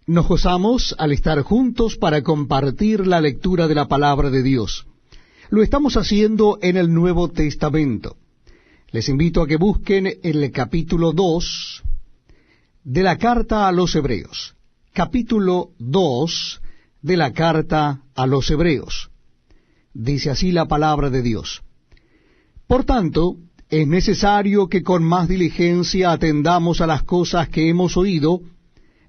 Nos gozamos al estar juntos para compartir la lectura de la palabra de Dios. Lo estamos haciendo en el Nuevo Testamento. Les invito a que busquen el capítulo 2 de la carta a los Hebreos. Capítulo 2 de la carta a los Hebreos. Dice así la palabra de Dios. Por tanto, es necesario que con más diligencia atendamos a las cosas que hemos oído,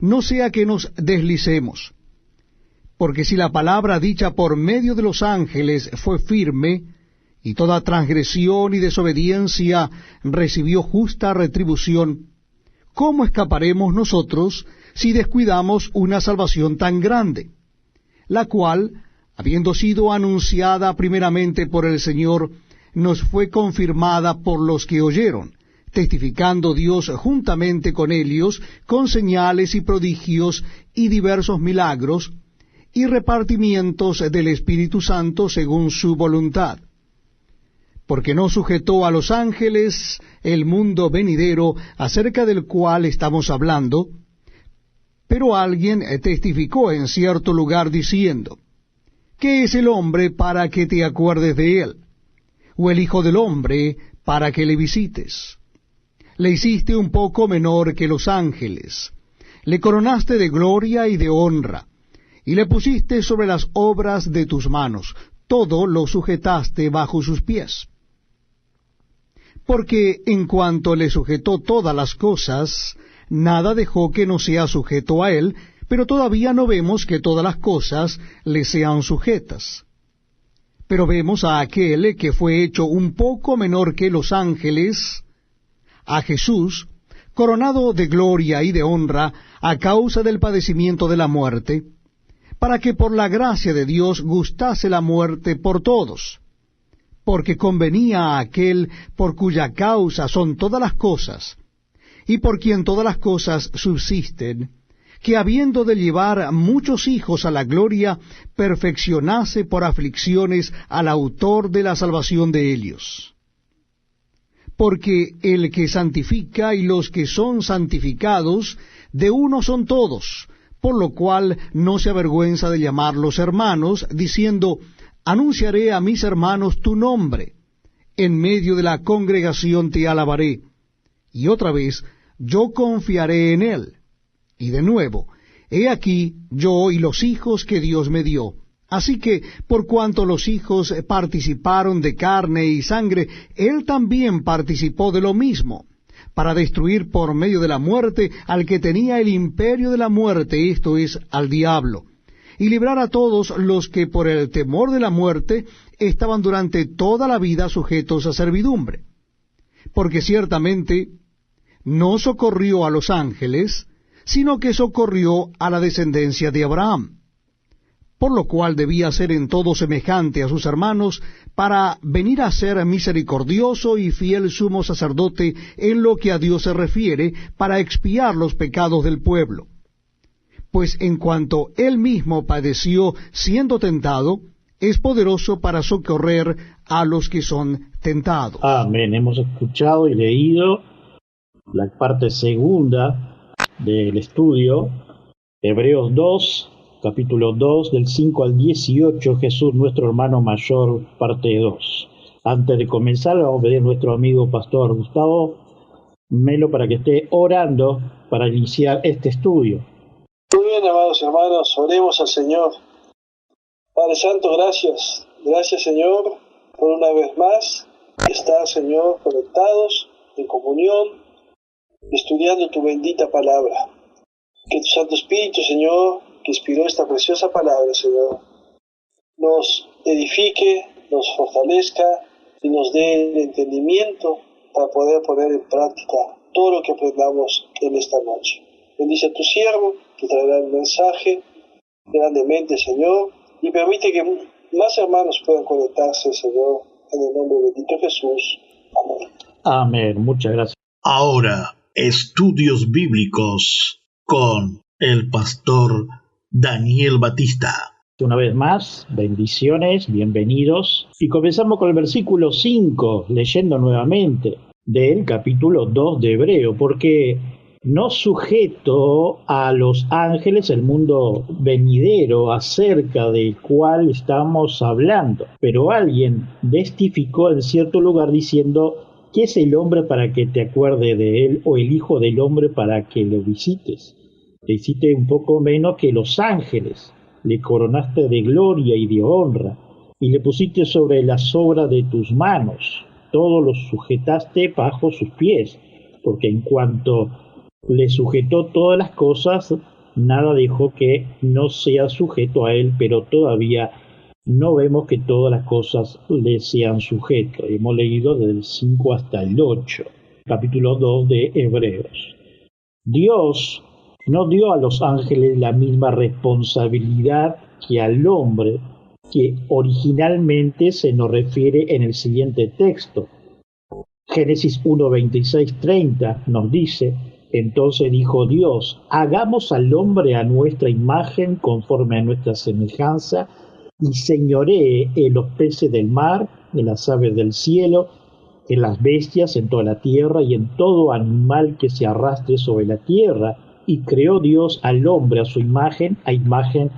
no sea que nos deslicemos. Porque si la palabra dicha por medio de los ángeles fue firme, y toda transgresión y desobediencia recibió justa retribución, ¿cómo escaparemos nosotros si descuidamos una salvación tan grande? La cual, habiendo sido anunciada primeramente por el Señor, nos fue confirmada por los que oyeron, testificando Dios juntamente con ellos, con señales y prodigios y diversos milagros, y repartimientos del Espíritu Santo según su voluntad. Porque no sujetó a los ángeles el mundo venidero, acerca del cual estamos hablando, pero alguien testificó en cierto lugar diciendo, ¿qué es el hombre para que te acuerdes de él? ¿O el hijo del hombre para que le visites? Le hiciste un poco menor que los ángeles, le coronaste de gloria y de honra, y le pusiste sobre las obras de tus manos, todo lo sujetaste bajo sus pies. Porque en cuanto le sujetó todas las cosas, nada dejó que no sea sujeto a él, pero todavía no vemos que todas las cosas le sean sujetas. Pero vemos a aquel que fue hecho un poco menor que los ángeles, a Jesús, coronado de gloria y de honra a causa del padecimiento de la muerte, para que por la gracia de Dios gustase la muerte por todos, porque convenía a aquel por cuya causa son todas las cosas, y por quien todas las cosas subsisten, que habiendo de llevar muchos hijos a la gloria, perfeccionase por aflicciones al autor de la salvación de ellos. Porque el que santifica y los que son santificados, de uno son todos, por lo cual no se avergüenza de llamarlos hermanos, diciendo, anunciaré a mis hermanos tu nombre, en medio de la congregación te alabaré, y otra vez, yo confiaré en él. Y de nuevo, he aquí yo y los hijos que Dios me dio. Así que, por cuanto los hijos participaron de carne y sangre, él también participó de lo mismo, para destruir por medio de la muerte al que tenía el imperio de la muerte, esto es, al diablo, y librar a todos los que por el temor de la muerte estaban durante toda la vida sujetos a servidumbre. Porque ciertamente no socorrió a los ángeles, sino que socorrió a la descendencia de Abraham, por lo cual debía ser en todo semejante a sus hermanos, para venir a ser misericordioso y fiel sumo sacerdote en lo que a Dios se refiere, para expiar los pecados del pueblo. Pues en cuanto él mismo padeció siendo tentado, es poderoso para socorrer a los que son tentados. Amén. Hemos escuchado y leído la parte segunda del estudio, Hebreos 2, capítulo 2, del 5 al 18, Jesús nuestro hermano mayor, parte 2. Antes de comenzar, vamos a pedir a nuestro amigo pastor Gustavo Melo para que esté orando para iniciar este estudio. Muy bien, amados hermanos, oremos al Señor. Padre Santo, gracias. Gracias, Señor, por una vez más estar, Señor, conectados, en comunión, estudiando tu bendita palabra. Que tu Santo Espíritu, Señor, que inspiró esta preciosa palabra, Señor, nos edifique, nos fortalezca y nos dé el entendimiento para poder poner en práctica todo lo que aprendamos en esta noche. Bendice a tu siervo, que traerá el mensaje grandemente, Señor, y permite que más hermanos puedan conectarse, Señor, en el nombre bendito de Jesús. Amén. Amén. Muchas gracias. Ahora, estudios bíblicos con el pastor Daniel Batista. Una vez más, bendiciones, bienvenidos. Y comenzamos con el versículo 5, leyendo nuevamente del capítulo 2 de Hebreo, porque no sujeto a los ángeles, el mundo venidero acerca del cual estamos hablando. Pero alguien testificó en cierto lugar diciendo: ¿qué es el hombre para que te acuerdes de él, o el hijo del hombre para que lo visites? Te hiciste un poco menos que los ángeles, le coronaste de gloria y de honra, y le pusiste sobre las obras de tus manos, todo lo sujetaste bajo sus pies, porque en cuanto le sujetó todas las cosas, nada dejó que no sea sujeto a él, pero todavía no vemos que todas las cosas le sean sujetas. Hemos leído desde el 5 hasta el 8, capítulo 2 de Hebreos. Dios no dio a los ángeles la misma responsabilidad que al hombre, que originalmente se nos refiere en el siguiente texto. Génesis 1, 26, 30 nos dice: entonces dijo Dios: hagamos al hombre a nuestra imagen, conforme a nuestra semejanza, y señoree en los peces del mar, en las aves del cielo, en las bestias, en toda la tierra, y en todo animal que se arrastre sobre la tierra. Y creó Dios al hombre a su imagen, a imagen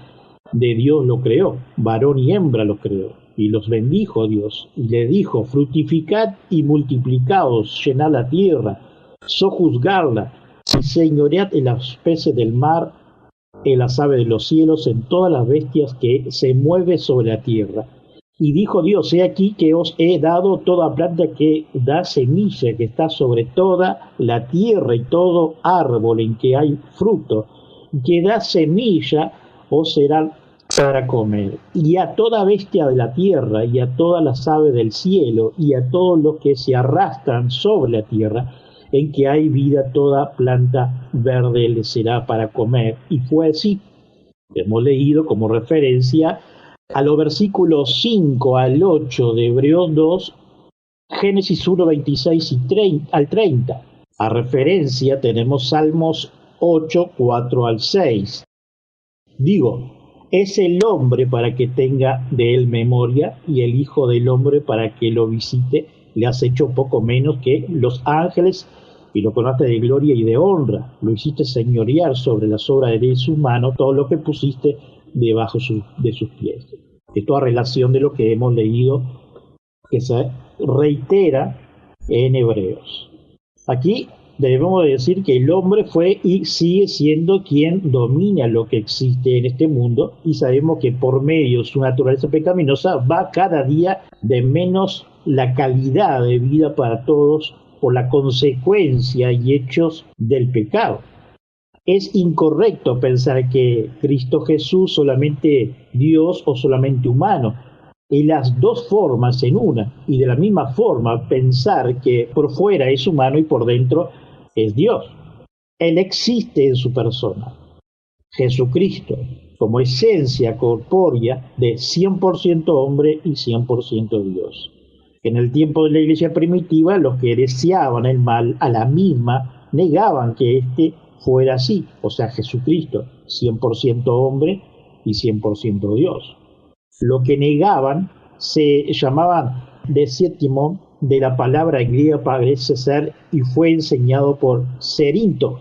de Dios lo creó, varón y hembra lo creó. Y los bendijo Dios, y le dijo: fructificad y multiplicaos, llenad la tierra, sojuzgarla, y señoread en los peces del mar, en las aves de los cielos, en todas las bestias que se mueven sobre la tierra. Y dijo Dios: he aquí que os he dado toda planta que da semilla, que está sobre toda la tierra, y todo árbol en que hay fruto, que da semilla, os será para comer. Y a toda bestia de la tierra, y a todas las aves del cielo, y a todos los que se arrastran sobre la tierra, en que hay vida, toda planta verde le será para comer. Y fue así. Hemos leído como referencia a los versículos 5 al 8 de Hebreos 2, Génesis 1, 26 al 30. A referencia tenemos Salmos 8, 4 al 6. Digo, es el hombre para que tenga de él memoria, y el Hijo del hombre para que lo visite. Le has hecho poco menos que los ángeles, y lo coronaste de gloria y de honra. Lo hiciste señorear sobre las obras de su mano, todo lo que pusiste debajo de sus pies. Esto a relación de lo que hemos leído, que se reitera en Hebreos. Aquí debemos decir que el hombre fue y sigue siendo quien domina lo que existe en este mundo, y sabemos que por medio de su naturaleza pecaminosa va cada día de menos la calidad de vida para todos por la consecuencia y hechos del pecado. Es incorrecto pensar que Cristo Jesús solamente Dios o solamente humano, en las dos formas en una, y de la misma forma pensar que por fuera es humano y por dentro es Dios. Él existe en su persona, Jesucristo, como esencia corpórea de 100% hombre y 100% Dios. En el tiempo de la iglesia primitiva, los que deseaban el mal a la misma negaban que éste fuera así, o sea, Jesucristo, 100% hombre y 100% Dios. Lo que negaban se llamaban desiétimo, de la palabra griega parece ser, y fue enseñado por Cerinto,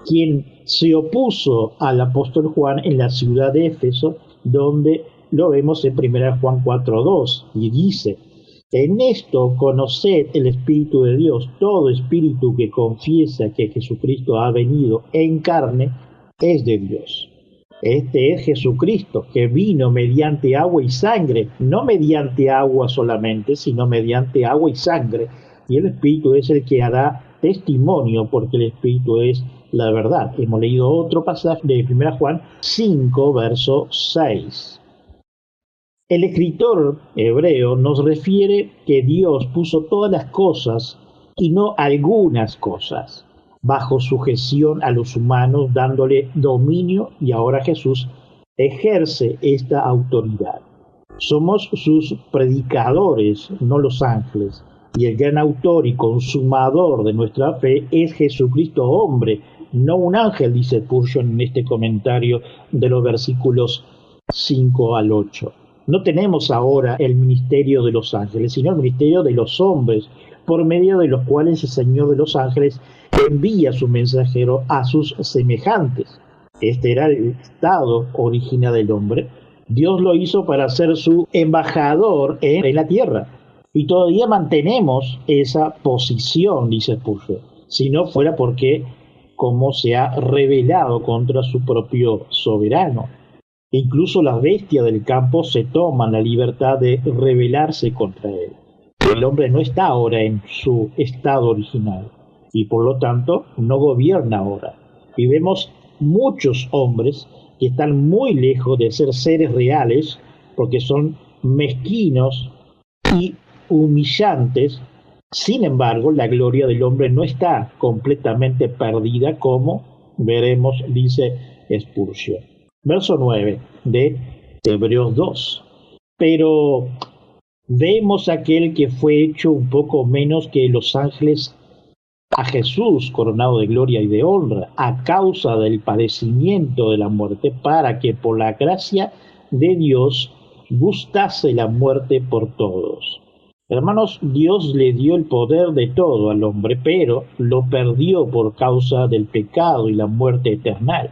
quien se opuso al apóstol Juan en la ciudad de Éfeso, donde lo vemos en 1 Juan 4:2, y dice: en esto conoced el Espíritu de Dios. Todo espíritu que confiesa que Jesucristo ha venido en carne es de Dios. Este es Jesucristo, que vino mediante agua y sangre, no mediante agua solamente, sino mediante agua y sangre. Y el Espíritu es el que hará testimonio, porque el Espíritu es la verdad. Hemos leído otro pasaje de 1 Juan 5, verso 6. El escritor hebreo nos refiere que Dios puso todas las cosas, y no algunas cosas, bajo sujeción a los humanos, dándole dominio, y ahora Jesús ejerce esta autoridad. Somos sus predicadores, no los ángeles, y el gran autor y consumador de nuestra fe es Jesucristo hombre, no un ángel, dice Purgeon en este comentario de los versículos 5 al 8. No tenemos ahora el ministerio de los ángeles, sino el ministerio de los hombres, por medio de los cuales el Señor de los ángeles envía su mensajero a sus semejantes. Este era el estado original del hombre. Dios lo hizo para ser su embajador en la tierra. Y todavía mantenemos esa posición, dice Spurgeon, si no fuera porque como se ha rebelado contra su propio soberano. Incluso las bestias del campo se toman la libertad de rebelarse contra él. El hombre no está ahora en su estado original y por lo tanto no gobierna ahora. Y vemos muchos hombres que están muy lejos de ser seres reales porque son mezquinos y humillantes. Sin embargo, la gloria del hombre no está completamente perdida, como veremos, dice Spurgeon. Verso 9 de Hebreos 2. Pero vemos aquel que fue hecho un poco menos que los ángeles, a Jesús coronado de gloria y de honra, a causa del padecimiento de la muerte, para que por la gracia de Dios gustase la muerte por todos. Hermanos, Dios le dio el poder de todo al hombre, pero lo perdió por causa del pecado y la muerte eterna.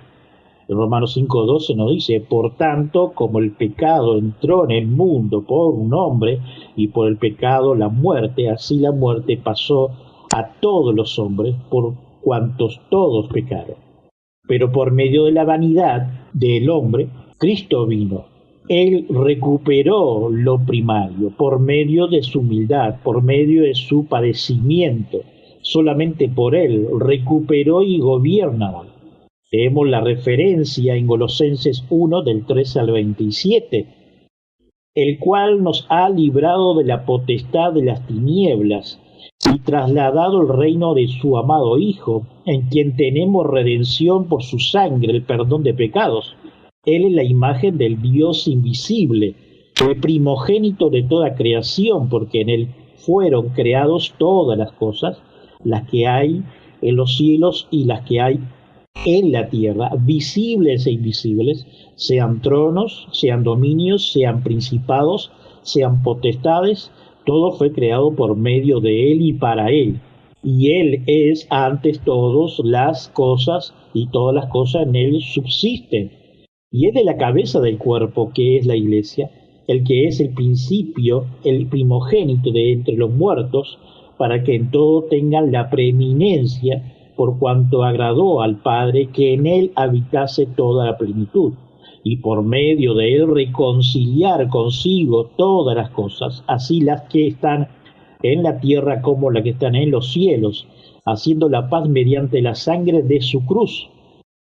En Romanos 5:12 nos dice: por tanto, como el pecado entró en el mundo por un hombre, y por el pecado la muerte, así la muerte pasó a todos los hombres, por cuantos todos pecaron. Pero por medio de la vanidad del hombre, Cristo vino. Él recuperó lo primario por medio de su humildad, por medio de su padecimiento. Solamente por él recuperó y gobierna hoy. Tenemos la referencia en Colosenses 1 del 13 al 27, el cual nos ha librado de la potestad de las tinieblas y trasladado el reino de su amado Hijo, en quien tenemos redención por su sangre, el perdón de pecados. Él es la imagen del Dios invisible, el primogénito de toda creación, porque en él fueron creados todas las cosas, las que hay en los cielos y las que hay en la tierra, visibles e invisibles, sean tronos, sean dominios, sean principados, sean potestades. Todo fue creado por medio de él y para él. Y él es antes todas las cosas, y todas las cosas en él subsisten. Y es de la cabeza del cuerpo, que es la iglesia, el que es el principio, el primogénito de entre los muertos, para que en todo tengan la preeminencia, por cuanto agradó al Padre que en él habitase toda la plenitud, y por medio de él reconciliar consigo todas las cosas, así las que están en la tierra como las que están en los cielos, haciendo la paz mediante la sangre de su cruz.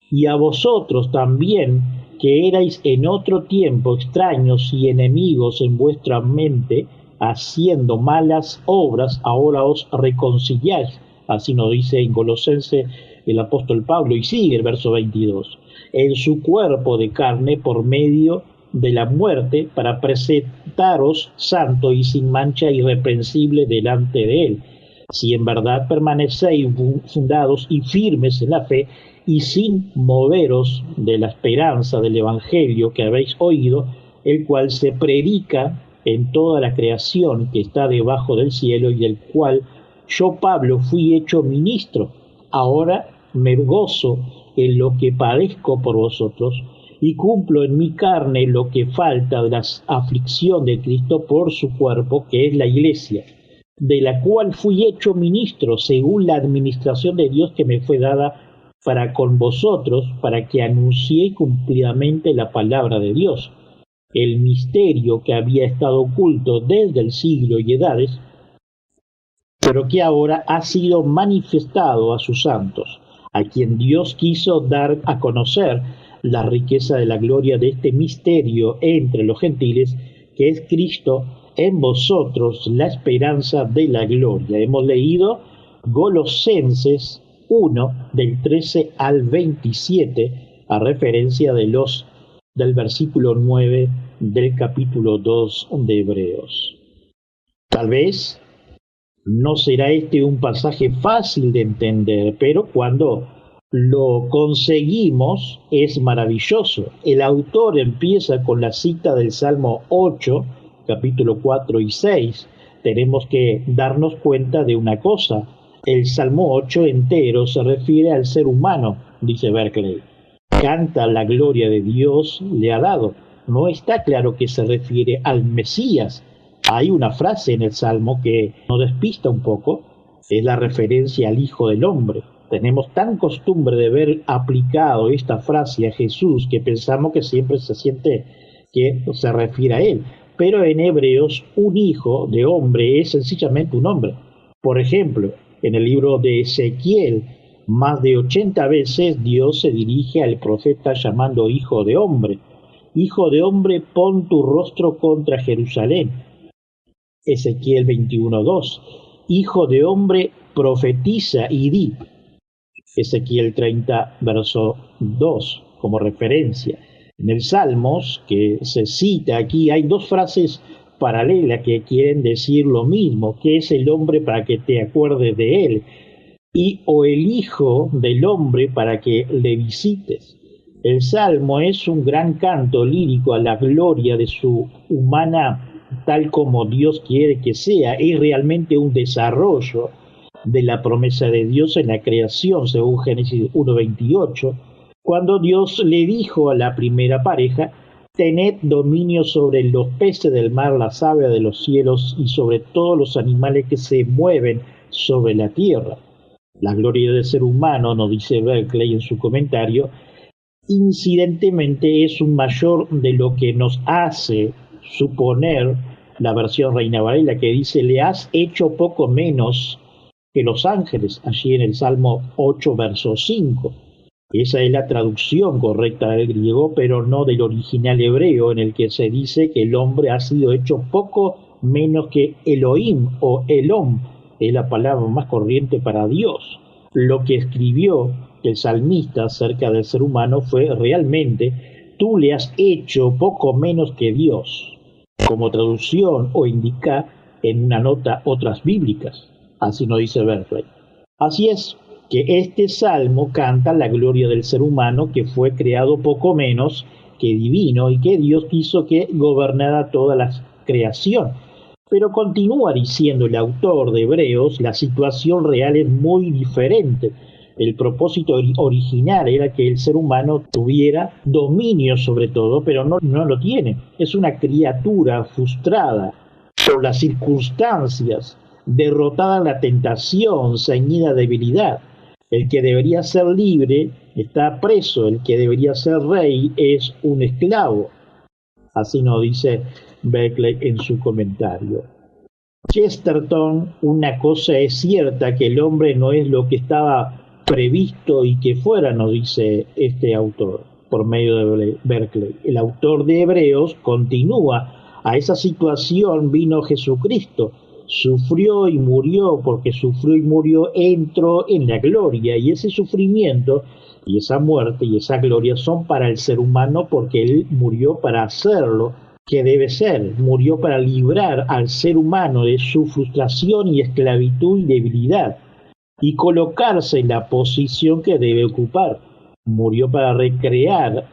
Y a vosotros también, que erais en otro tiempo extraños y enemigos en vuestra mente, haciendo malas obras, ahora os reconciliáis. Así nos dice en Colosenses el apóstol Pablo, y sigue el verso 22, en su cuerpo de carne por medio de la muerte, para presentaros santo y sin mancha irreprensible delante de él. Si en verdad permanecéis fundados y firmes en la fe, y sin moveros de la esperanza del evangelio que habéis oído, el cual se predica en toda la creación que está debajo del cielo, y del cual yo, Pablo, fui hecho ministro. Ahora me gozo en lo que padezco por vosotros, y cumplo en mi carne lo que falta de la aflicción de Cristo por su cuerpo, que es la iglesia, de la cual fui hecho ministro según la administración de Dios que me fue dada para con vosotros, para que anuncie cumplidamente la palabra de Dios, el misterio que había estado oculto desde el siglo y edades, pero que ahora ha sido manifestado a sus santos, a quien Dios quiso dar a conocer la riqueza de la gloria de este misterio entre los gentiles, que es Cristo en vosotros, la esperanza de la gloria. Hemos leído Colosenses 1, del 13 al 27, a referencia del versículo 9 del capítulo 2 de Hebreos. Tal vez no será este un pasaje fácil de entender, pero cuando lo conseguimos es maravilloso. El autor empieza con la cita del Salmo 8, capítulo 4 y 6. Tenemos que darnos cuenta de una cosa. El Salmo 8 entero se refiere al ser humano, dice Berkeley. Canta la gloria de Dios le ha dado. No está claro que se refiere al Mesías. Hay una frase en el Salmo que nos despista un poco. Es la referencia al Hijo del Hombre. Tenemos tan costumbre de ver aplicado esta frase a Jesús que pensamos que siempre se siente que se refiere a él. Pero en Hebreos, un hijo de hombre es sencillamente un hombre. Por ejemplo, en el libro de Ezequiel, más de 80 veces Dios se dirige al profeta llamando hijo de hombre. Hijo de hombre, pon tu rostro contra Jerusalén. Ezequiel 21:2. Hijo de hombre, profetiza y di. Ezequiel 30, verso 2, como referencia. En el Salmos, que se cita aquí, hay dos frases paralelas que quieren decir lo mismo, que es el hombre para que te acuerdes de él, y o el Hijo del hombre para que le visites. El Salmo es un gran canto lírico a la gloria de su humana tal como Dios quiere que sea. Es realmente un desarrollo de la promesa de Dios en la creación, según Génesis 1:28, cuando Dios le dijo a la primera pareja: tened dominio sobre los peces del mar, las aves de los cielos y sobre todos los animales que se mueven sobre la tierra. La gloria del ser humano, nos dice Berkeley en su comentario, incidentemente es un mayor de lo que nos hace suponer la versión Reina Valera, que dice: le has hecho poco menos que los ángeles, allí en el Salmo 8, verso 5. Esa es la traducción correcta del griego, pero no del original hebreo, en el que se dice que el hombre ha sido hecho poco menos que Elohim o Elom, es la palabra más corriente para Dios. Lo que escribió el salmista acerca del ser humano fue realmente: tú le has hecho poco menos que Dios, como traducción o indica en una nota otras bíblicas. Así nos dice Berkeley. Así es que este salmo canta la gloria del ser humano, que fue creado poco menos que divino y que Dios quiso que gobernara toda la creación. Pero continúa diciendo el autor de Hebreos: la situación real es muy diferente. El propósito original era que el ser humano tuviera dominio sobre todo, pero no lo tiene. Es una criatura frustrada por las circunstancias, derrotada en la tentación, ceñida de debilidad. El que debería ser libre está preso, el que debería ser rey es un esclavo. Así nos dice Berkeley en su comentario. Chesterton: una cosa es cierta, que el hombre no es lo que estaba previsto y que fuera, nos dice este autor, por medio de Berkeley. El autor de Hebreos continúa: a esa situación vino Jesucristo, sufrió y murió, porque sufrió y murió, entró en la gloria, y ese sufrimiento y esa muerte y esa gloria son para el ser humano, porque él murió para hacerlo que debe ser, murió para librar al ser humano de su frustración y esclavitud y debilidad, y colocarse en la posición que debe ocupar. Murió para recrear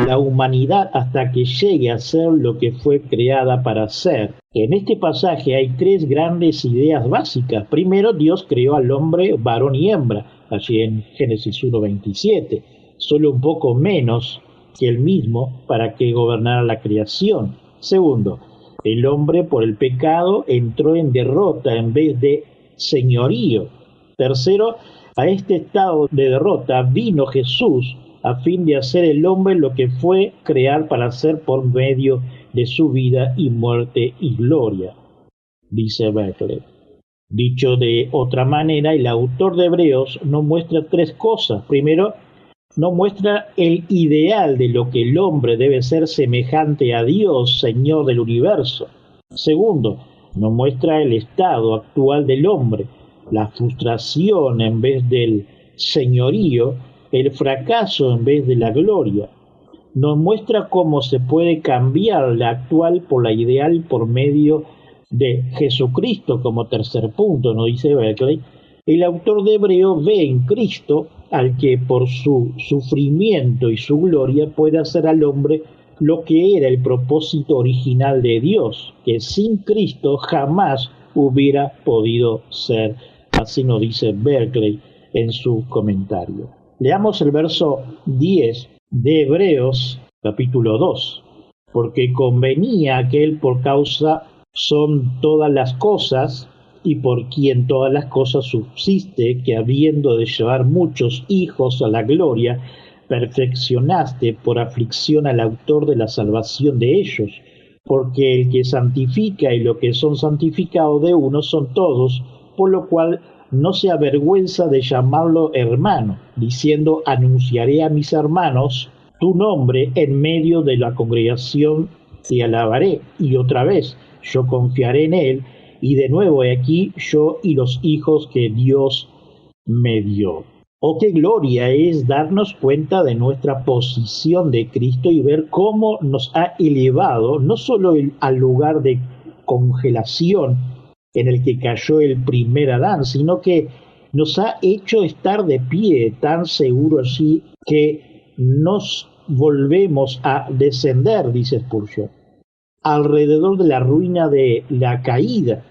la humanidad hasta que llegue a ser lo que fue creada para ser. En este pasaje hay tres grandes ideas básicas. Primero, Dios creó al hombre varón y hembra, allí en Génesis 1:27, solo un poco menos que él mismo para que gobernara la creación. Segundo, el hombre por el pecado entró en derrota en vez de señorío. Tercero, a este estado de derrota vino Jesús a fin de hacer el hombre lo que fue crear para hacer por medio de su vida y muerte y gloria, dice Berkeley. Dicho de otra manera, el autor de Hebreos nos muestra tres cosas. Primero, nos muestra el ideal de lo que el hombre debe ser semejante a Dios, Señor del universo. Segundo, nos muestra el estado actual del hombre, la frustración en vez del señorío, el fracaso en vez de la gloria. Nos muestra cómo se puede cambiar la actual por la ideal por medio de Jesucristo. Como tercer punto, nos dice Berkeley, el autor de Hebreos ve en Cristo al que por su sufrimiento y su gloria puede hacer al hombre lo que era el propósito original de Dios, que sin Cristo jamás hubiera podido ser. Así nos dice Berkeley en su comentario. Leamos el verso 10 de Hebreos capítulo 2. Porque convenía que Él por causa son todas las cosas, y por quien todas las cosas subsiste, que habiendo de llevar muchos hijos a la gloria, perfeccionaste por aflicción al autor de la salvación de ellos. Porque el que santifica y lo que son santificados de uno son todos, por lo cual no se avergüenza de llamarlo hermano, diciendo: anunciaré a mis hermanos tu nombre en medio de la congregación, te alabaré. Y otra vez, yo confiaré en él, y de nuevo he aquí yo y los hijos que Dios me dio. Oh, qué gloria es darnos cuenta de nuestra posición de Cristo y ver cómo nos ha elevado, no solo al lugar de congelación en el que cayó el primer Adán, sino que nos ha hecho estar de pie tan seguro así que nos volvemos a descender, dice Spurgeon, alrededor de la ruina de la caída.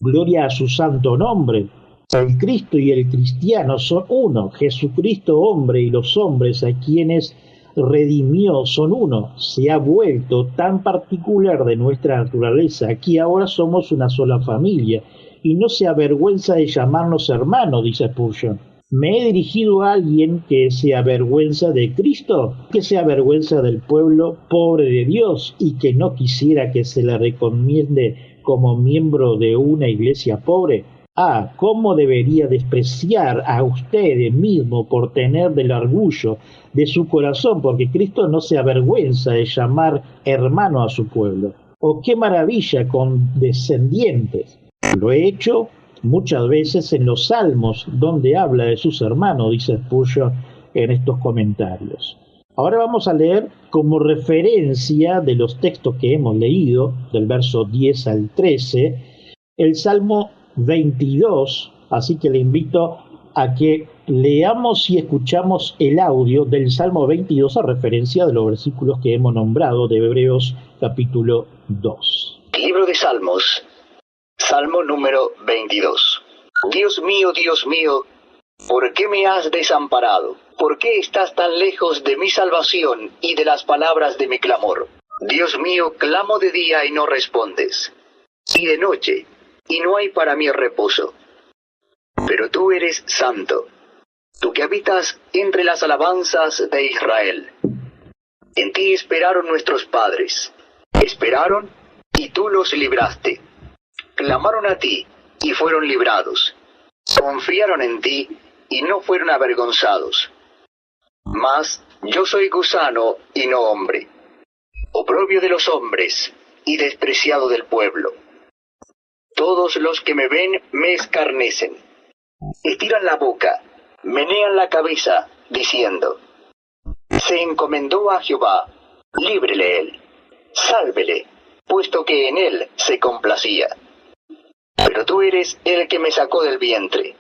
Gloria a su santo nombre. El Cristo y el cristiano son uno. Jesucristo hombre y los hombres a quienes redimió son uno. Se ha vuelto tan particular de nuestra naturaleza que ahora somos una sola familia y no se avergüenza de llamarnos hermanos, dice Spurgeon. ¿Me he dirigido a alguien que se avergüenza de Cristo? ¿Que se avergüenza del pueblo pobre de Dios y que no quisiera que se le recomiende como miembro de una iglesia pobre? Ah, ¿cómo debería despreciar a ustedes mismos por tener del orgullo de su corazón? Porque Cristo no se avergüenza de llamar hermano a su pueblo. ¡Oh, qué maravilla condescendientes! Lo he hecho muchas veces en los Salmos, donde habla de sus hermanos, dice Spurgeon en estos comentarios. Ahora vamos a leer como referencia de los textos que hemos leído, del verso 10 al 13, el Salmo 22, así que le invito a que leamos y escuchamos el audio del Salmo 22 a referencia de los versículos que hemos nombrado de Hebreos capítulo 2. Libro de Salmos, Salmo número 22. Dios mío, ¿por qué me has desamparado? ¿Por qué estás tan lejos de mi salvación y de las palabras de mi clamor? Dios mío, clamo de día y no respondes, y de noche, y no hay para mí reposo. Pero tú eres santo, tú que habitas entre las alabanzas de Israel. En ti esperaron nuestros padres, esperaron y tú los libraste. Clamaron a ti y fueron librados. Confiaron en ti y no fueron avergonzados. Mas yo soy gusano y no hombre, oprobio de los hombres y despreciado del pueblo. Todos los que me ven me escarnecen. Estiran la boca, menean la cabeza, diciendo: se encomendó a Jehová, líbrele él, sálvele, puesto que en él se complacía. Pero tú eres el que me sacó del vientre,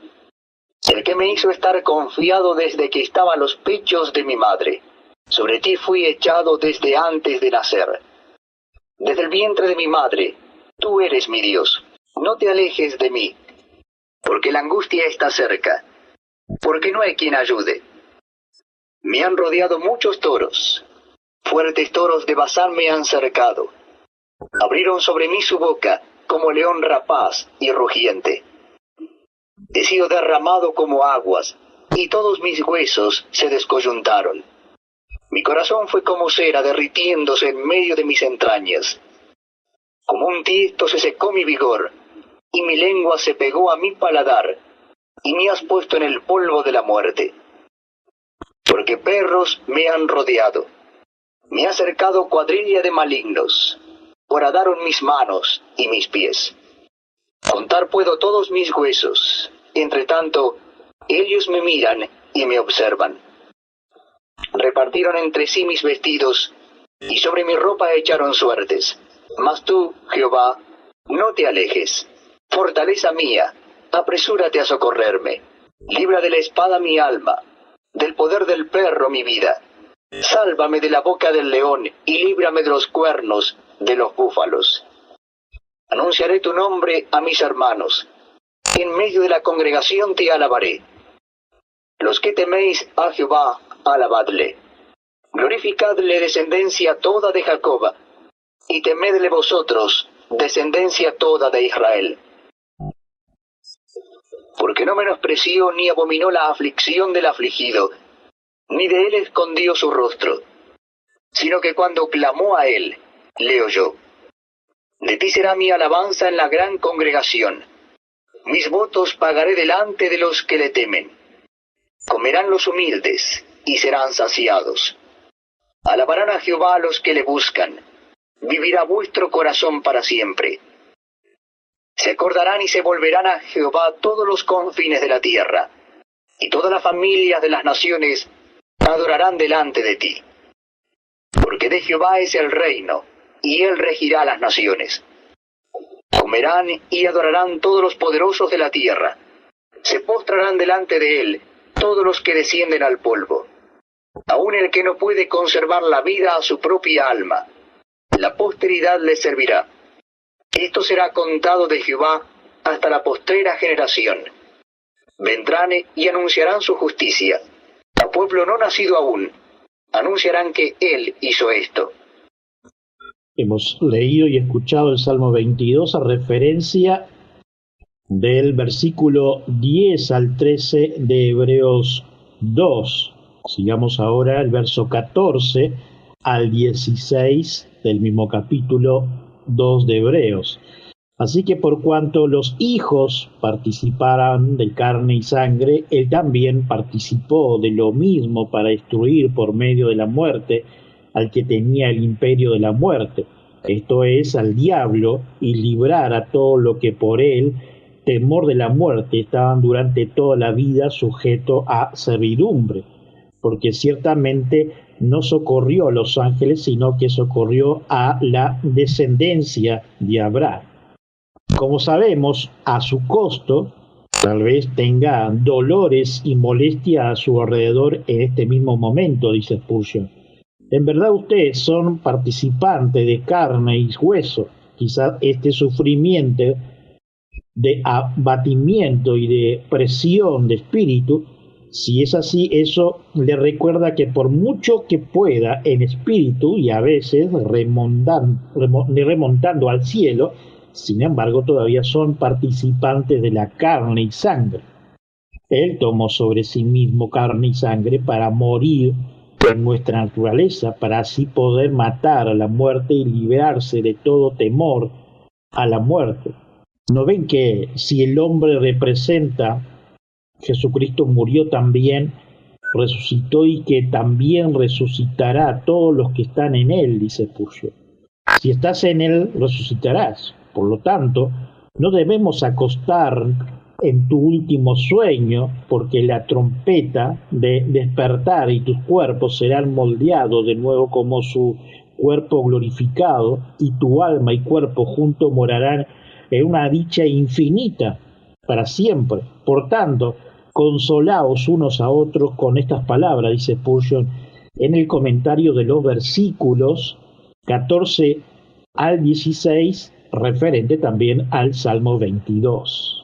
el que me hizo estar confiado desde que estaba a los pechos de mi madre. Sobre ti fui echado desde antes de nacer. Desde el vientre de mi madre, tú eres mi Dios. No te alejes de mí, porque la angustia está cerca, porque no hay quien ayude. Me han rodeado muchos toros, fuertes toros de Basán me han cercado. Abrieron sobre mí su boca, como león rapaz y rugiente. He sido derramado como aguas, y todos mis huesos se descoyuntaron. Mi corazón fue como cera derritiéndose en medio de mis entrañas. Como un tiesto se secó mi vigor, y mi lengua se pegó a mi paladar, y me has puesto en el polvo de la muerte. Porque perros me han rodeado, me ha cercado cuadrilla de malignos, horadaron mis manos y mis pies. Contar puedo todos mis huesos, entre tanto, ellos me miran y me observan. Repartieron entre sí mis vestidos, y sobre mi ropa echaron suertes. Mas tú, Jehová, no te alejes. Fortaleza mía, apresúrate a socorrerme. Libra de la espada mi alma, del poder del perro mi vida. Sálvame de la boca del león y líbrame de los cuernos de los búfalos. Anunciaré tu nombre a mis hermanos. En medio de la congregación te alabaré. Los que teméis a Jehová, alabadle. Glorificadle, descendencia toda de Jacob, y temedle vosotros, descendencia toda de Israel. Porque no menospreció ni abominó la aflicción del afligido, ni de él escondió su rostro, sino que cuando clamó a él, le oyó. De ti será mi alabanza en la gran congregación. Mis votos pagaré delante de los que le temen. Comerán los humildes y serán saciados. Alabarán a Jehová a los que le buscan. Vivirá vuestro corazón para siempre. Se acordarán y se volverán a Jehová todos los confines de la tierra, y todas las familias de las naciones adorarán delante de ti. Porque de Jehová es el reino, y él regirá las naciones. Comerán y adorarán todos los poderosos de la tierra. Se postrarán delante de él todos los que descienden al polvo. Aun el que no puede conservar la vida a su propia alma, la posteridad le servirá. Esto será contado de Jehová hasta la postrera generación. Vendrán y anunciarán su justicia. A pueblo no nacido aún, anunciarán que él hizo esto. Hemos leído y escuchado el Salmo 22 a referencia del versículo 10 al 13 de Hebreos 2. Sigamos ahora el verso 14 al 16 del mismo capítulo 2 de Hebreos. Así que por cuanto los hijos participaran de carne y sangre, él también participó de lo mismo para destruir por medio de la muerte al que tenía el imperio de la muerte, esto es, al diablo, y librar a todo lo que por él, temor de la muerte, estaban durante toda la vida sujetos a servidumbre, porque ciertamente no socorrió a los ángeles, sino que socorrió a la descendencia de Abraham. Como sabemos, a su costo, tal vez tenga dolores y molestia a su alrededor en este mismo momento, dice Spurgeon. En verdad ustedes son participantes de carne y hueso. Quizás este sufrimiento de abatimiento y de presión de espíritu, si es así, eso le recuerda que por mucho que pueda en espíritu y a veces remontando al cielo, sin embargo todavía son participantes de la carne y sangre. Él tomó sobre sí mismo carne y sangre para morir en nuestra naturaleza, para así poder matar a la muerte y librarse de todo temor a la muerte. ¿No ven que si el hombre representa, Jesucristo murió también, resucitó y que también resucitará a todos los que están en él, dice Spurgeon? Si estás en él, resucitarás. Por lo tanto, no debemos acostar en tu último sueño, porque la trompeta de despertar y tus cuerpos serán moldeados de nuevo como su cuerpo glorificado, y tu alma y cuerpo juntos morarán en una dicha infinita para siempre. Por tanto, consolaos unos a otros con estas palabras, dice Spurgeon en el comentario de los versículos 14 al 16, referente también al Salmo 22.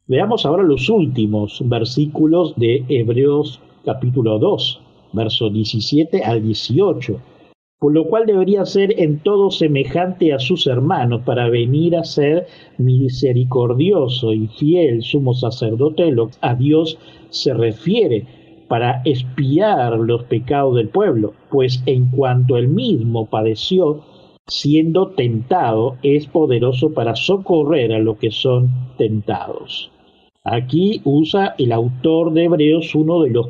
Veamos ahora los últimos versículos de Hebreos capítulo 2, versos 17 al 18, por lo cual debería ser en todo semejante a sus hermanos, para venir a ser misericordioso y fiel sumo sacerdote, lo que a Dios se refiere, para expiar los pecados del pueblo, pues en cuanto él mismo padeció, siendo tentado, es poderoso para socorrer a los que son tentados. Aquí usa el autor de Hebreos uno de los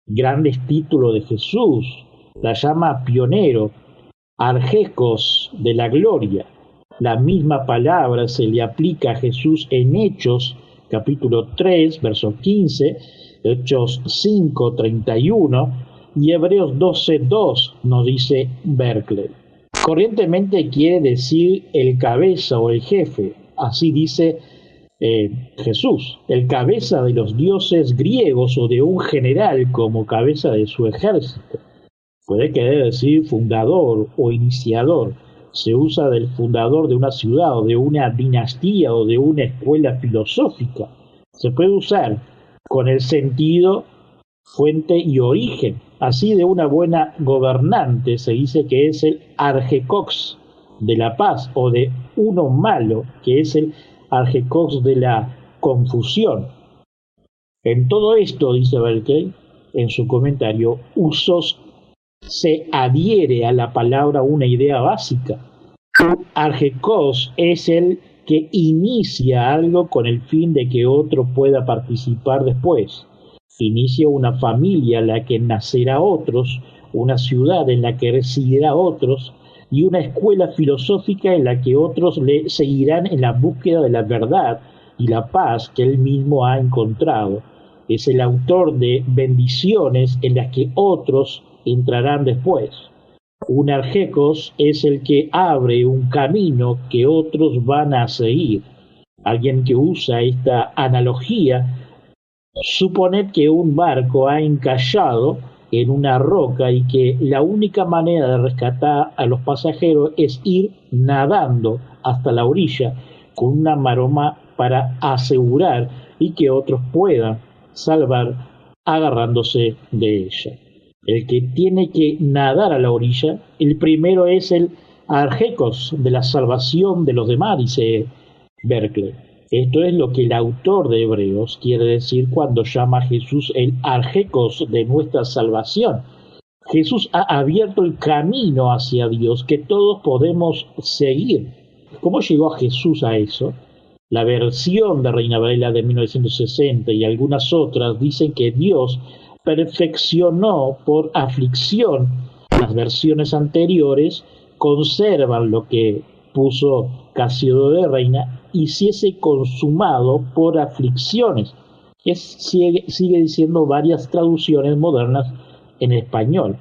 grandes títulos de Jesús, la llama pionero, arjecos de la gloria. La misma palabra se le aplica a Jesús en Hechos, capítulo 3, verso 15, Hechos 5, 31 y Hebreos 12, 2, nos dice Berkeley. Corrientemente quiere decir el cabeza o el jefe, así dice Jesús, el cabeza de los dioses griegos o de un general como cabeza de su ejército. Puede querer decir fundador o iniciador. Se usa del fundador de una ciudad o de una dinastía o de una escuela filosófica. Se puede usar con el sentido fuente y origen. Así, de una buena gobernante se dice que es el argecox de la paz, o de uno malo, que es el argecox de la confusión. En todo esto, dice Berkeley en su comentario, usos se adhiere a la palabra una idea básica. Un argecox es el que inicia algo con el fin de que otro pueda participar después. Inicia una familia en la que nacerá otros, una ciudad en la que residirá otros, y una escuela filosófica en la que otros le seguirán en la búsqueda de la verdad y la paz que él mismo ha encontrado. Es el autor de bendiciones en las que otros entrarán después. Un argecox es el que abre un camino que otros van a seguir. Alguien que usa esta analogía, suponed que un barco ha encallado en una roca y que la única manera de rescatar a los pasajeros es ir nadando hasta la orilla con una maroma para asegurar y que otros puedan salvar agarrándose de ella. El que tiene que nadar a la orilla, el primero es el argecox de la salvación de los demás, dice Berkeley. Esto es lo que el autor de Hebreos quiere decir cuando llama a Jesús el argecox de nuestra salvación. Jesús ha abierto el camino hacia Dios que todos podemos seguir. ¿Cómo llegó Jesús a eso? La versión de Reina Valera de 1960 y algunas otras dicen que Dios perfeccionó por aflicción. Las versiones anteriores conservan lo que puso Casiodoro de Reina, hiciese consumado por aflicciones. Sigue diciendo varias traducciones modernas en español.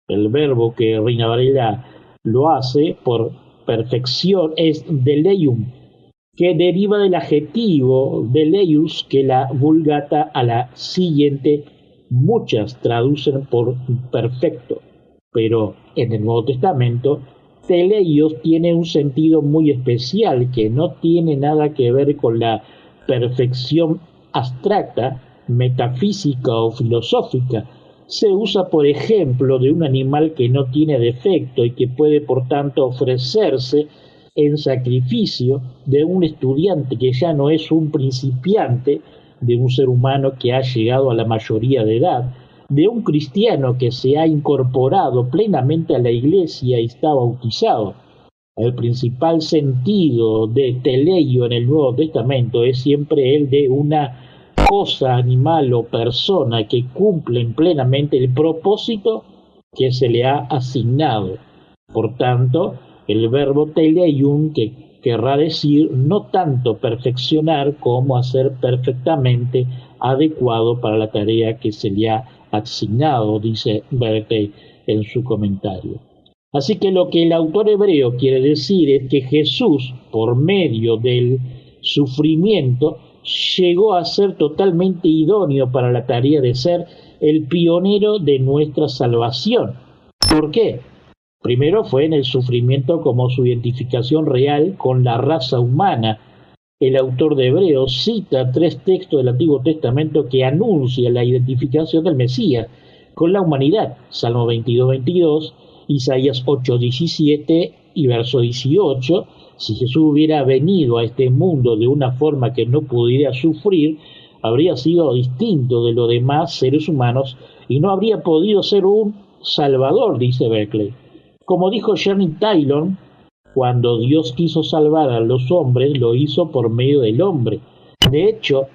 El verbo que Reina Valera lo hace por perfección es deleium, que deriva del adjetivo deleius que la Vulgata a la siguiente muchas traducen por perfecto, pero en el Nuevo Testamento teleios tiene un sentido muy especial que no tiene nada que ver con la perfección abstracta, metafísica o filosófica. Se usa, por ejemplo, de un animal que no tiene defecto y que puede, por tanto, ofrecerse en sacrificio, de un estudiante que ya no es un principiante, de un ser humano que ha llegado a la mayoría de edad, de un cristiano que se ha incorporado plenamente a la iglesia y está bautizado. El principal sentido de teleio en el Nuevo Testamento es siempre el de una cosa, animal o persona que cumplen plenamente el propósito que se le ha asignado. Por tanto, el verbo teleium, que querrá decir no tanto perfeccionar como hacer perfectamente adecuado para la tarea que se le ha asignado, dice Berkeley en su comentario. Así que lo que el autor hebreo quiere decir es que Jesús, por medio del sufrimiento, llegó a ser totalmente idóneo para la tarea de ser el pionero de nuestra salvación. ¿Por qué? Primero fue en el sufrimiento como su identificación real con la raza humana. El autor de Hebreos cita 3 textos del Antiguo Testamento que anuncian la identificación del Mesías con la humanidad. Salmo 22:22, Isaías 8:17 y verso 18. Si Jesús hubiera venido a este mundo de una forma que no pudiera sufrir, habría sido distinto de los demás seres humanos y no habría podido ser un salvador, dice Berkeley. Como dijo Jeremy Taylor, cuando Dios quiso salvar a los hombres, lo hizo por medio del hombre. De hecho,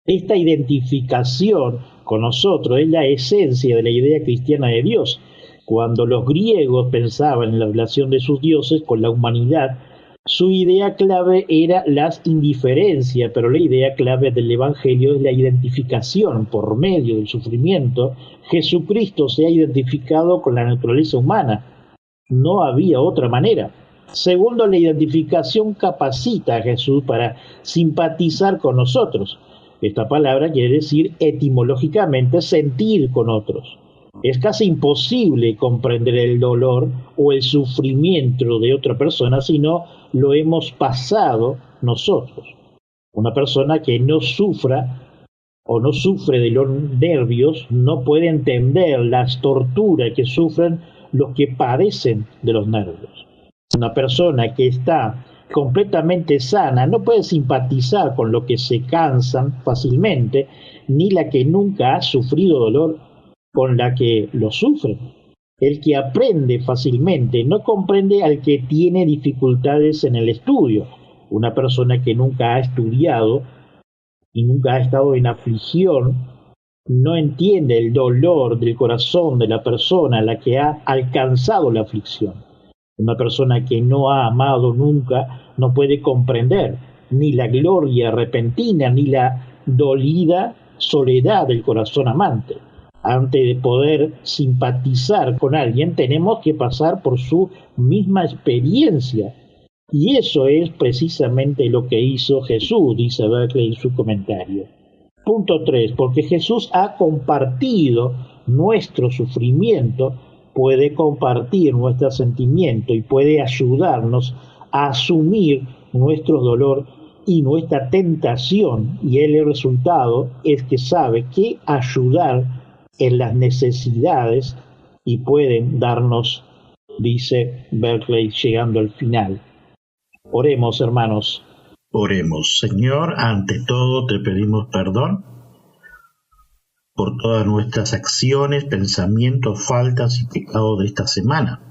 esta identificación con nosotros es la esencia de la idea cristiana de Dios. Cuando los griegos pensaban en la relación de sus dioses con la humanidad, su idea clave era la indiferencia, pero la idea clave del Evangelio es la identificación. Por medio del sufrimiento, Jesucristo se ha identificado con la naturaleza humana. No había otra manera. Segundo, la identificación capacita a Jesús para simpatizar con nosotros. Esta palabra quiere decir etimológicamente sentir con otros. Es casi imposible comprender el dolor o el sufrimiento de otra persona si no lo hemos pasado nosotros. Una persona que no sufra o no sufre de los nervios no puede entender las torturas que sufren los que padecen de los nervios. Una persona que está completamente sana no puede simpatizar con los que se cansan fácilmente, ni la que nunca ha sufrido dolor con la que lo sufre. El que aprende fácilmente no comprende al que tiene dificultades en el estudio. Una persona que nunca ha estudiado y nunca ha estado en aflicción no entiende el dolor del corazón de la persona a la que ha alcanzado la aflicción. Una persona que no ha amado nunca no puede comprender ni la gloria repentina ni la dolida soledad del corazón amante. Antes de poder simpatizar con alguien, tenemos que pasar por su misma experiencia. Y eso es precisamente lo que hizo Jesús, dice Berkeley en su comentario. Punto 3. Porque Jesús ha compartido nuestro sufrimiento, puede compartir nuestro sentimiento y puede ayudarnos a asumir nuestro dolor y nuestra tentación. Y el resultado es que sabe que ayudar en las necesidades y pueden darnos, dice Berkeley, llegando al final. Oremos, hermanos. Oremos. Señor, ante todo te pedimos perdón por todas nuestras acciones, pensamientos, faltas y pecados de esta semana.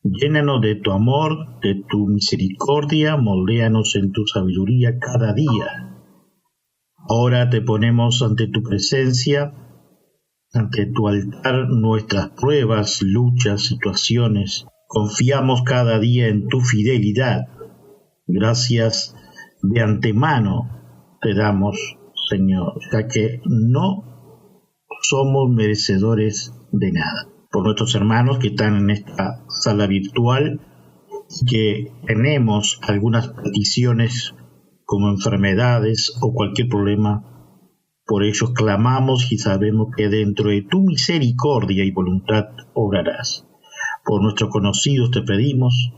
Llénanos de tu amor, de tu misericordia, moldéanos en tu sabiduría cada día. Ahora te ponemos ante tu presencia, ante tu altar, nuestras pruebas, luchas, situaciones. Confiamos cada día en tu fidelidad. Gracias de antemano te damos, Señor, ya que no somos merecedores de nada. Por nuestros hermanos que están en esta sala virtual, que tenemos algunas peticiones como enfermedades o cualquier problema, por ellos clamamos y sabemos que dentro de tu misericordia y voluntad obrarás. Por nuestros conocidos te pedimos,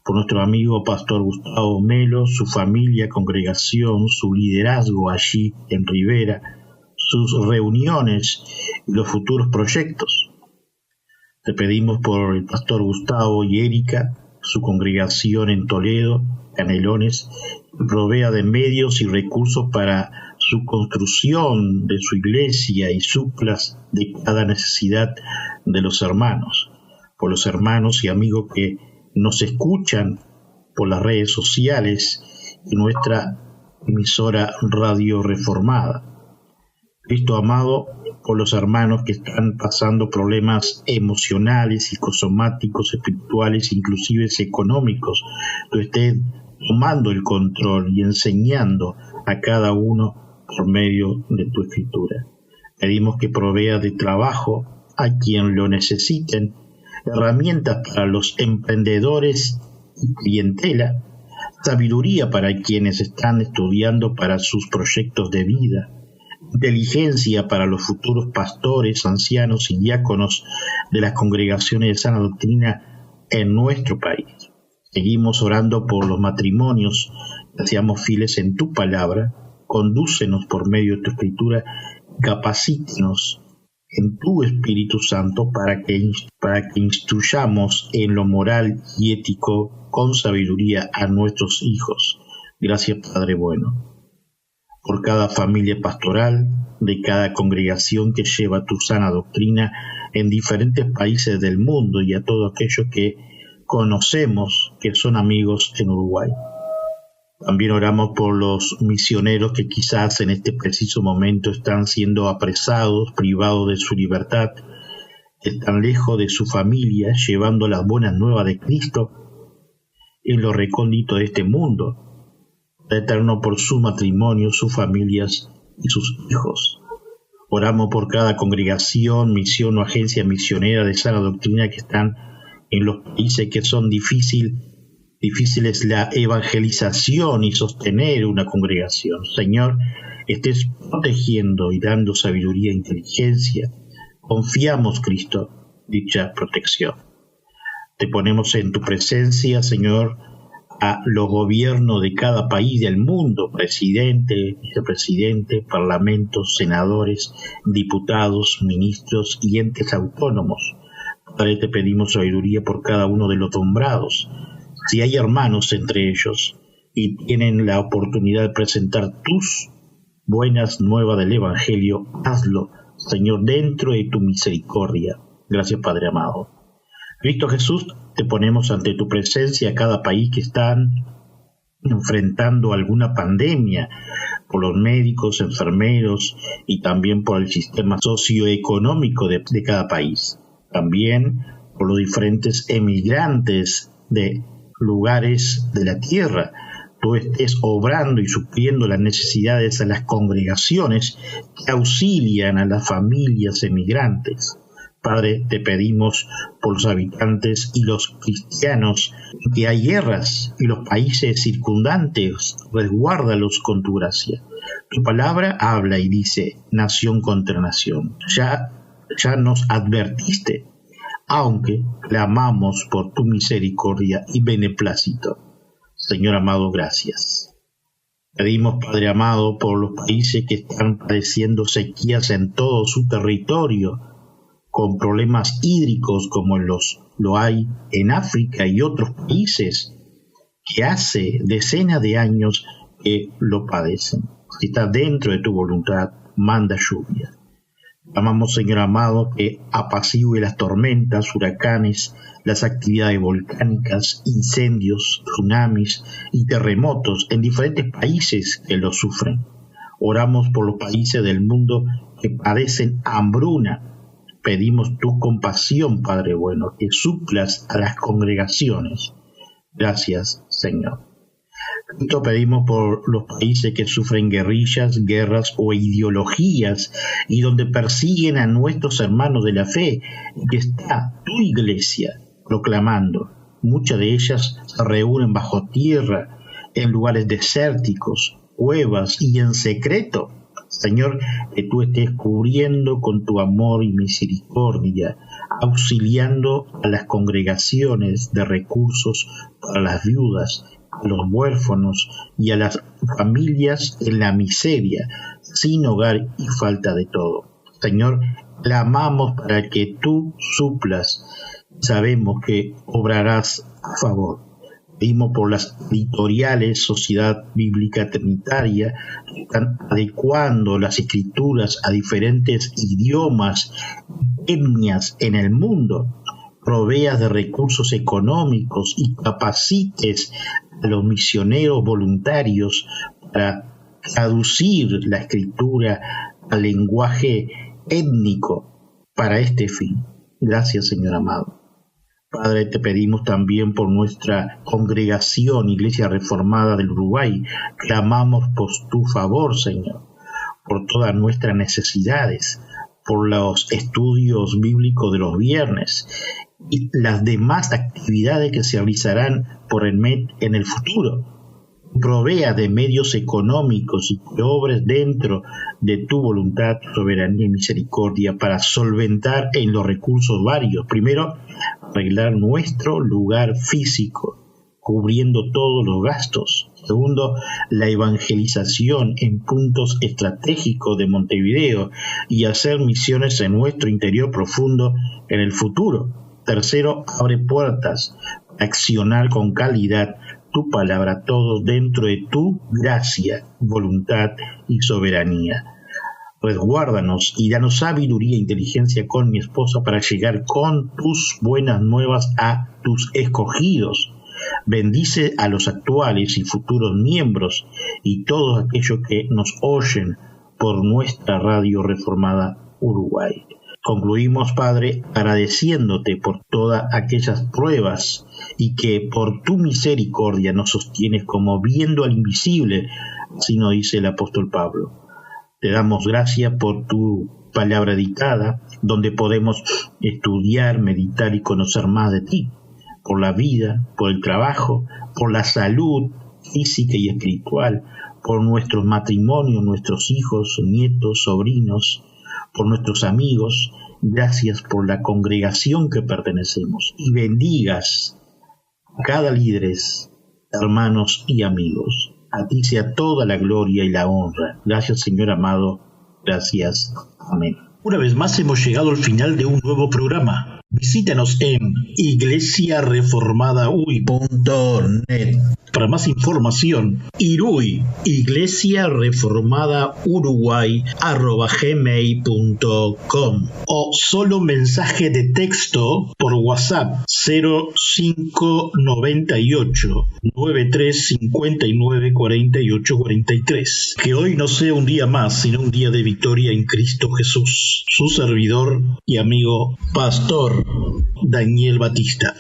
por nuestro amigo Pastor Gustavo Melo, su familia, congregación, su liderazgo allí en Rivera, sus reuniones y los futuros proyectos. Te pedimos por el Pastor Gustavo y Erika, su congregación en Toledo, Canelones, y provea de medios y recursos para su construcción de su iglesia y suplas de cada necesidad de los hermanos. Por los hermanos y amigos que nos escuchan por las redes sociales y nuestra emisora Radio Reformada. Cristo amado, por los hermanos que están pasando problemas emocionales, psicosomáticos, espirituales, inclusive económicos, tú estés tomando el control y enseñando a cada uno por medio de tu escritura. Pedimos que provea de trabajo a quien lo necesiten, herramientas para los emprendedores y clientela, sabiduría para quienes están estudiando para sus proyectos de vida, inteligencia para los futuros pastores, ancianos y diáconos de las congregaciones de sana doctrina en nuestro país. Seguimos orando por los matrimonios, que seamos fieles en tu palabra, condúcenos por medio de tu escritura, capacítenos en tu Espíritu Santo para que instruyamos en lo moral y ético con sabiduría a nuestros hijos. Gracias, Padre bueno, por cada familia pastoral, de cada congregación que lleva tu sana doctrina en diferentes países del mundo y a todos aquellos que conocemos que son amigos en Uruguay. También oramos por los misioneros que quizás en este preciso momento están siendo apresados, privados de su libertad, están lejos de su familia, llevando las buenas nuevas de Cristo en lo recóndito de este mundo. Eterno por su matrimonio, sus familias y sus hijos. Oramos por cada congregación, misión o agencia misionera de sana doctrina que están en los países que son difíciles Difícil es la evangelización y sostener una congregación. Señor, estés protegiendo y dando sabiduría e inteligencia. Confiamos, Cristo, dicha protección. Te ponemos en tu presencia, Señor, a los gobiernos de cada país del mundo, presidente, vicepresidente, parlamentos, senadores, diputados, ministros y entes autónomos. Padre, te pedimos sabiduría por cada uno de los nombrados. Si hay hermanos entre ellos y tienen la oportunidad de presentar tus buenas nuevas del Evangelio, hazlo, Señor, dentro de tu misericordia. Gracias, Padre amado. Cristo Jesús, te ponemos ante tu presencia a cada país que están enfrentando alguna pandemia, por los médicos, enfermeros y también por el sistema socioeconómico de cada país. También por los diferentes emigrantes de lugares de la tierra. Tú estés obrando y supliendo las necesidades a las congregaciones que auxilian a las familias emigrantes. Padre, te pedimos por los habitantes y los cristianos que hay guerras y los países circundantes, resguárdalos con tu gracia. Tu palabra habla y dice, nación contra nación. Ya nos advertiste, aunque clamamos por tu misericordia y beneplácito. Señor amado, gracias. Pedimos, Padre amado, por los países que están padeciendo sequías en todo su territorio, con problemas hídricos como lo hay en África y otros países que hace decenas de años que lo padecen. Si está dentro de tu voluntad, manda lluvia. Clamamos, Señor amado, que apacigüe las tormentas, huracanes, las actividades volcánicas, incendios, tsunamis y terremotos en diferentes países que lo sufren. Oramos por los países del mundo que padecen hambruna. Pedimos tu compasión, Padre bueno, que suplas a las congregaciones. Gracias, Señor. Esto pedimos por los países que sufren guerrillas, guerras o ideologías y donde persiguen a nuestros hermanos de la fe, y que está tu iglesia proclamando. Muchas de ellas se reúnen bajo tierra, en lugares desérticos, cuevas y en secreto. Señor, que tú estés cubriendo con tu amor y misericordia, auxiliando a las congregaciones de recursos para las viudas, a los huérfanos y a las familias en la miseria, sin hogar y falta de todo. Señor, clamamos para que tú suplas. Sabemos que obrarás a favor. Pedimos por las editoriales Sociedad Bíblica Trinitaria que están adecuando las escrituras a diferentes idiomas y etnias en el mundo. Proveas de recursos económicos y capacites a los misioneros voluntarios para traducir la escritura al lenguaje étnico para este fin. Gracias, Señor amado. Padre, te pedimos también por nuestra congregación, Iglesia Reformada del Uruguay. Clamamos por tu favor, Señor, por todas nuestras necesidades, por los estudios bíblicos de los viernes y las demás actividades que se realizarán por el MED en el futuro. Provea de medios económicos y que obres dentro de tu voluntad, soberanía y misericordia para solventar en los recursos varios. Primero, arreglar nuestro lugar físico, cubriendo todos los gastos. Segundo, la evangelización en puntos estratégicos de Montevideo y hacer misiones en nuestro interior profundo en el futuro. Tercero, abre puertas para accionar con calidad tu palabra, todo dentro de tu gracia, voluntad y soberanía. Resguárdanos y danos sabiduría e inteligencia con mi esposa para llegar con tus buenas nuevas a tus escogidos. Bendice a los actuales y futuros miembros y todos aquellos que nos oyen por nuestra radio Reformada Uruguay. Concluimos, Padre, agradeciéndote por todas aquellas pruebas y que por tu misericordia nos sostienes como viendo al invisible, así nos dice el apóstol Pablo. Te damos gracias por tu palabra dictada, donde podemos estudiar, meditar y conocer más de ti. por la vida, por el trabajo, por la salud física y espiritual, por nuestros matrimonios, nuestros hijos, nietos, sobrinos, por nuestros amigos. Gracias por la congregación que pertenecemos y bendigas a cada líder, hermanos y amigos. A ti sea toda la gloria y la honra. Gracias, Señor amado. Gracias. Amén. Una vez más hemos llegado al final de un nuevo programa. Visítanos en iglesiareformadaui.net. Para más información, Iruy, iglesiareformadauruguay@gmail.com o solo mensaje de texto por WhatsApp 0598 9359 4843. Que hoy no sea un día más, sino un día de victoria en Cristo Jesús. Su servidor y amigo Pastor Daniel Batista.